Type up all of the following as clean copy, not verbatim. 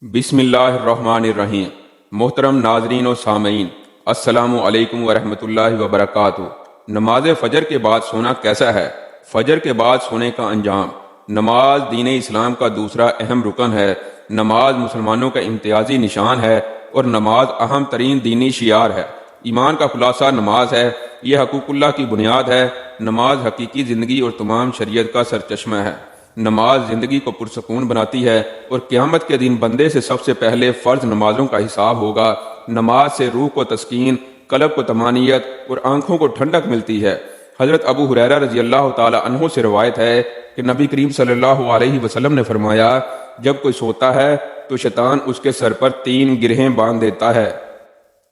بسم اللہ الرحمن الرحیم۔ محترم ناظرین و سامعین، السلام علیکم ورحمۃ اللہ وبرکاتہ۔ نماز فجر کے بعد سونا کیسا ہے؟ فجر کے بعد سونے کا انجام۔ نماز دین اسلام کا دوسرا اہم رکن ہے۔ نماز مسلمانوں کا امتیازی نشان ہے اور نماز اہم ترین دینی شعار ہے۔ ایمان کا خلاصہ نماز ہے، یہ حقوق اللہ کی بنیاد ہے۔ نماز حقیقی زندگی اور تمام شریعت کا سرچشمہ ہے۔ نماز زندگی کو پرسکون بناتی ہے اور قیامت کے دن بندے سے سب سے پہلے فرض نمازوں کا حساب ہوگا۔ نماز سے روح کو تسکین، قلب کو طمانینت اور آنکھوں کو ٹھنڈک ملتی ہے۔ حضرت ابو ہریرہ رضی اللہ تعالی عنہ سے روایت ہے کہ نبی کریم صلی اللہ علیہ وسلم نے فرمایا، جب کوئی سوتا ہے تو شیطان اس کے سر پر 3 گرہیں باندھ دیتا ہے۔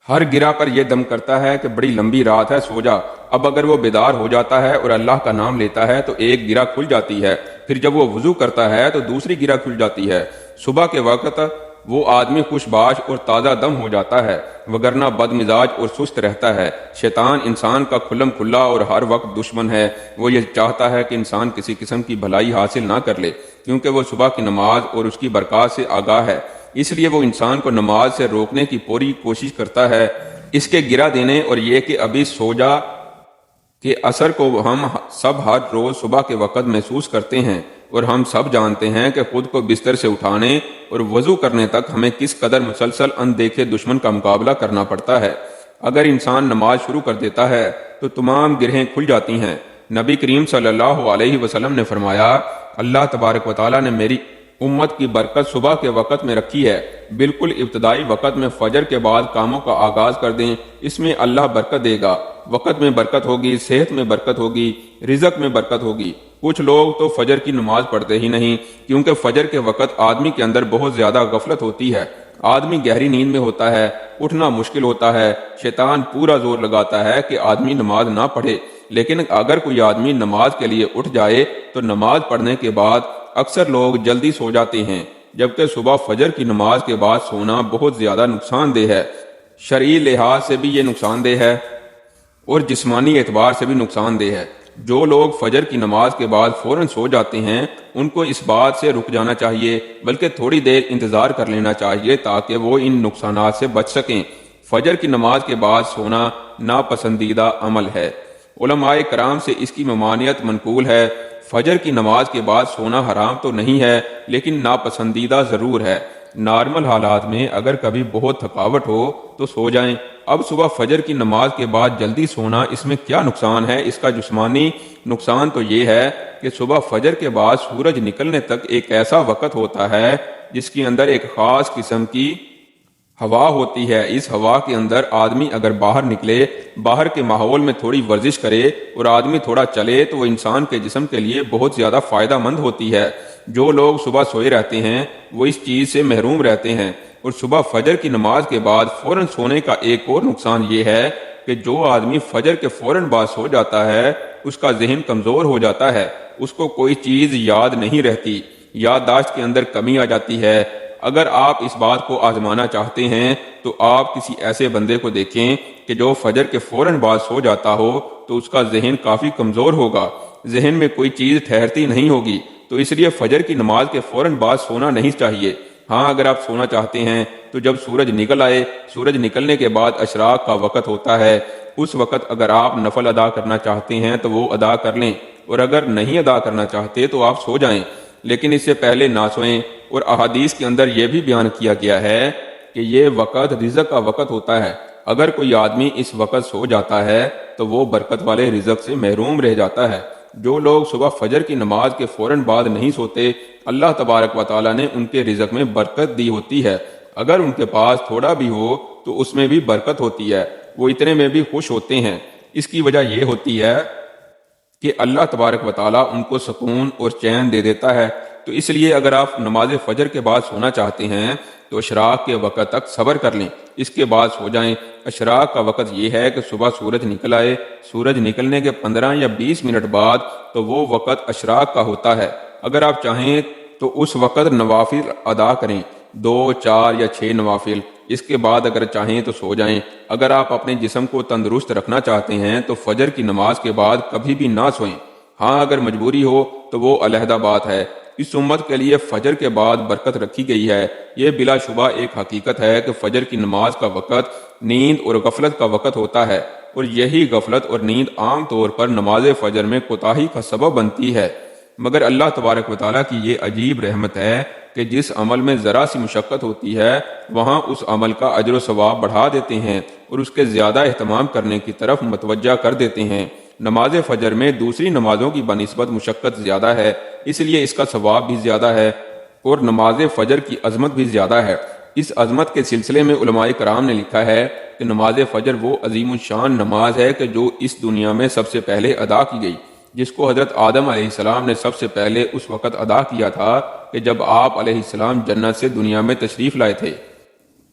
ہر گرہ پر یہ دم کرتا ہے کہ بڑی لمبی رات ہے، سو جا۔ اب اگر وہ بیدار ہو جاتا ہے اور اللہ کا نام لیتا ہے تو ایک گرہ کھل جاتی ہے، پھر جب وہ وضو کرتا ہے تو دوسری گرہ کھل جاتی ہے۔ صبح کے وقت وہ آدمی خوش باش اور تازہ دم ہو جاتا ہے، وگرنہ بد مزاج اور سست رہتا ہے۔ شیطان انسان کا کھلم کھلا اور ہر وقت دشمن ہے۔ وہ یہ چاہتا ہے کہ انسان کسی قسم کی بھلائی حاصل نہ کر لے، کیونکہ وہ صبح کی نماز اور اس کی برکات سے آگاہ ہے۔ اس لیے وہ انسان کو نماز سے روکنے کی پوری کوشش کرتا ہے۔ اس کے گرہ دینے اور یہ کہ ابھی سو جا کے اثر کو ہم سب ہر روز صبح کے وقت محسوس کرتے ہیں، اور ہم سب جانتے ہیں کہ خود کو بستر سے اٹھانے اور وضو کرنے تک ہمیں کس قدر مسلسل اندیکھے دشمن کا مقابلہ کرنا پڑتا ہے۔ اگر انسان نماز شروع کر دیتا ہے تو تمام گرہیں کھل جاتی ہیں۔ نبی کریم صلی اللہ علیہ وسلم نے فرمایا، اللہ تبارک و تعالیٰ نے میری امت کی برکت صبح کے وقت میں رکھی ہے۔ بالکل ابتدائی وقت میں فجر کے بعد کاموں کا آغاز کر دیں، اس میں اللہ برکت دے گا۔ وقت میں برکت ہوگی، صحت میں برکت ہوگی، رزق میں برکت ہوگی۔ کچھ لوگ تو فجر کی نماز پڑھتے ہی نہیں، کیونکہ فجر کے وقت آدمی کے اندر بہت زیادہ غفلت ہوتی ہے۔ آدمی گہری نیند میں ہوتا ہے، اٹھنا مشکل ہوتا ہے۔ شیطان پورا زور لگاتا ہے کہ آدمی نماز نہ پڑھے، لیکن اگر کوئی آدمی نماز کے لیے اٹھ جائے تو نماز پڑھنے کے بعد اکثر لوگ جلدی سو جاتے ہیں، جبکہ صبح فجر کی نماز کے بعد سونا بہت زیادہ نقصان دہ ہے۔ شرعی لحاظ سے بھی یہ نقصان دہ ہے اور جسمانی اعتبار سے بھی نقصان دہ ہے۔ جو لوگ فجر کی نماز کے بعد فوراً سو جاتے ہیں، ان کو اس بات سے رک جانا چاہیے، بلکہ تھوڑی دیر انتظار کر لینا چاہیے تاکہ وہ ان نقصانات سے بچ سکیں۔ فجر کی نماز کے بعد سونا ناپسندیدہ عمل ہے۔ علماء کرام سے اس کی ممانعت منقول ہے۔ فجر کی نماز کے بعد سونا حرام تو نہیں ہے، لیکن ناپسندیدہ ضرور ہے۔ نارمل حالات میں اگر کبھی بہت تھکاوٹ ہو تو سو جائیں۔ اب صبح فجر کی نماز کے بعد جلدی سونا، اس میں کیا نقصان ہے؟ اس کا جسمانی نقصان تو یہ ہے کہ صبح فجر کے بعد سورج نکلنے تک ایک ایسا وقت ہوتا ہے جس کے اندر ایک خاص قسم کی ہوا ہوتی ہے۔ اس ہوا کے اندر آدمی اگر باہر نکلے، باہر کے ماحول میں تھوڑی ورزش کرے اور آدمی تھوڑا چلے تو وہ انسان کے جسم کے لیے بہت زیادہ فائدہ مند ہوتی ہے۔ جو لوگ صبح سوئے رہتے ہیں وہ اس چیز سے محروم رہتے ہیں۔ اور صبح فجر کی نماز کے بعد فوراً سونے کا ایک اور نقصان یہ ہے کہ جو آدمی فجر کے فوراً بعد سو جاتا ہے اس کا ذہن کمزور ہو جاتا ہے، اس کو کوئی چیز یاد نہیں رہتی، یادداشت کے اندر کمی آ جاتی ہے۔ اگر آپ اس بات کو آزمانا چاہتے ہیں تو آپ کسی ایسے بندے کو دیکھیں کہ جو فجر کے فوراً بعد سو جاتا ہو تو اس کا ذہن کافی کمزور ہوگا، ذہن میں کوئی چیز ٹھہرتی نہیں ہوگی۔ تو اس لیے فجر کی نماز کے فوراً بعد سونا نہیں چاہیے۔ ہاں، اگر آپ سونا چاہتے ہیں تو جب سورج نکل آئے، سورج نکلنے کے بعد اشراق کا وقت ہوتا ہے، اس وقت اگر آپ نفل ادا کرنا چاہتے ہیں تو وہ ادا کر لیں، اور اگر نہیں ادا کرنا چاہتے تو آپ سو جائیں، لیکن اس سے پہلے نہ سوئیں۔ اور احادیث کے اندر یہ بھی بیان کیا گیا ہے کہ یہ وقت رزق کا وقت ہوتا ہے۔ اگر کوئی آدمی اس وقت سو جاتا ہے تو وہ برکت والے رزق سے محروم رہ جاتا ہے۔ جو لوگ صبح فجر کی نماز کے فوراً بعد نہیں سوتے، اللہ تبارک و تعالیٰ نے ان کے رزق میں برکت دی ہوتی ہے۔ اگر ان کے پاس تھوڑا بھی ہو تو اس میں بھی برکت ہوتی ہے، وہ اتنے میں بھی خوش ہوتے ہیں۔ اس کی وجہ یہ ہوتی ہے کہ اللہ تبارک و تعالیٰ ان کو سکون اور چین دے دیتا ہے۔ تو اس لیے اگر آپ نماز فجر کے بعد سونا چاہتے ہیں تو اشراق کے وقت تک صبر کر لیں، اس کے بعد سو جائیں۔ اشراق کا وقت یہ ہے کہ صبح سورج نکل آئے، سورج نکلنے کے 15 یا 20 منٹ بعد تو وہ وقت اشراق کا ہوتا ہے۔ اگر آپ چاہیں تو اس وقت نوافل ادا کریں، 2، 4 یا 6 نوافل۔ اس کے بعد اگر چاہیں تو سو جائیں۔ اگر آپ اپنے جسم کو تندرست رکھنا چاہتے ہیں تو فجر کی نماز کے بعد کبھی بھی نہ سوئیں۔ ہاں، اگر مجبوری ہو تو وہ علیحدہ بات ہے۔ اس امت کے لیے فجر کے بعد برکت رکھی گئی ہے۔ یہ بلا شبہ ایک حقیقت ہے کہ فجر کی نماز کا وقت نیند اور غفلت کا وقت ہوتا ہے، اور یہی غفلت اور نیند عام طور پر نماز فجر میں کوتاہی کا سبب بنتی ہے۔ مگر اللہ تبارک و تعالیٰ کی یہ عجیب رحمت ہے کہ جس عمل میں ذرا سی مشقت ہوتی ہے وہاں اس عمل کا اجر و ثواب بڑھا دیتے ہیں اور اس کے زیادہ اہتمام کرنے کی طرف متوجہ کر دیتے ہیں۔ نماز فجر میں دوسری نمازوں کی بنسبت مشقت زیادہ ہے، اس لیے اس کا ثواب بھی زیادہ ہے اور نماز فجر کی عظمت بھی زیادہ ہے۔ اس عظمت کے سلسلے میں علماء کرام نے لکھا ہے کہ نماز فجر وہ عظیم الشان نماز ہے کہ جو اس دنیا میں سب سے پہلے ادا کی گئی، جس کو حضرت آدم علیہ السلام نے سب سے پہلے اس وقت ادا کیا تھا کہ جب آپ علیہ السلام جنت سے دنیا میں تشریف لائے تھے۔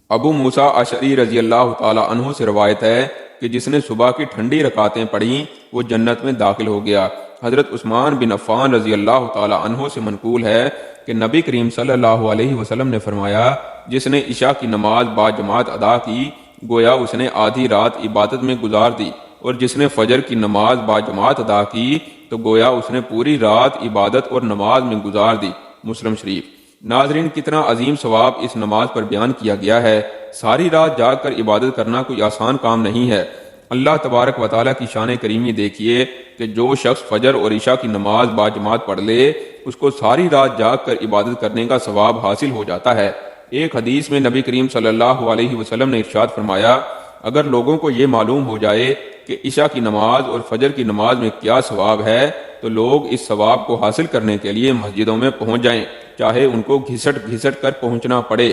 ابو موسیٰ اشعری رضی اللہ تعالی عنہ سے روایت ہے کہ جس نے صبح کی ٹھنڈی رکعتیں پڑھیں وہ جنت میں داخل ہو گیا۔ حضرت عثمان بن عفان رضی اللہ تعالی عنہ سے منقول ہے کہ نبی کریم صلی اللہ علیہ وسلم نے فرمایا، جس نے عشاء کی نماز با جماعت ادا کی گویا اس نے آدھی رات عبادت میں گزار دی، اور جس نے فجر کی نماز با جماعت ادا کی تو گویا اس نے پوری رات عبادت اور نماز میں گزار دی۔ مسلم شریف۔ ناظرین، کتنا عظیم ثواب اس نماز پر بیان کیا گیا ہے۔ ساری رات جاگ کر عبادت کرنا کوئی آسان کام نہیں ہے۔ اللہ تبارک و تعالیٰ کی شان کریمی دیکھیے کہ جو شخص فجر اور عشاء کی نماز با جماعت پڑھ لے اس کو ساری رات جاگ کر عبادت کرنے کا ثواب حاصل ہو جاتا ہے۔ ایک حدیث میں نبی کریم صلی اللہ علیہ وسلم نے ارشاد فرمایا، اگر لوگوں کو یہ معلوم ہو جائے کہ عشاء کی نماز اور فجر کی نماز میں کیا ثواب ہے تو لوگ اس ثواب کو حاصل کرنے کے لیے مسجدوں میں پہنچ جائیں، چاہے ان کو گھسٹ گھسٹ کر پہنچنا پڑے۔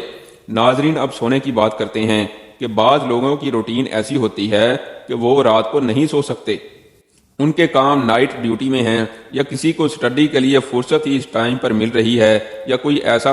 ناظرین، اب سونے کی بات کرتے ہیں کہ بعض لوگوں کی روٹین ایسی ہوتی ہے کہ وہ رات کو نہیں سو سکتے، ان کے کام نائٹ ڈیوٹی میں ہیں، یا کسی کو سٹڈی کے لیے فرصت ہی اس ٹائم پر مل رہی ہے، یا کوئی ایسا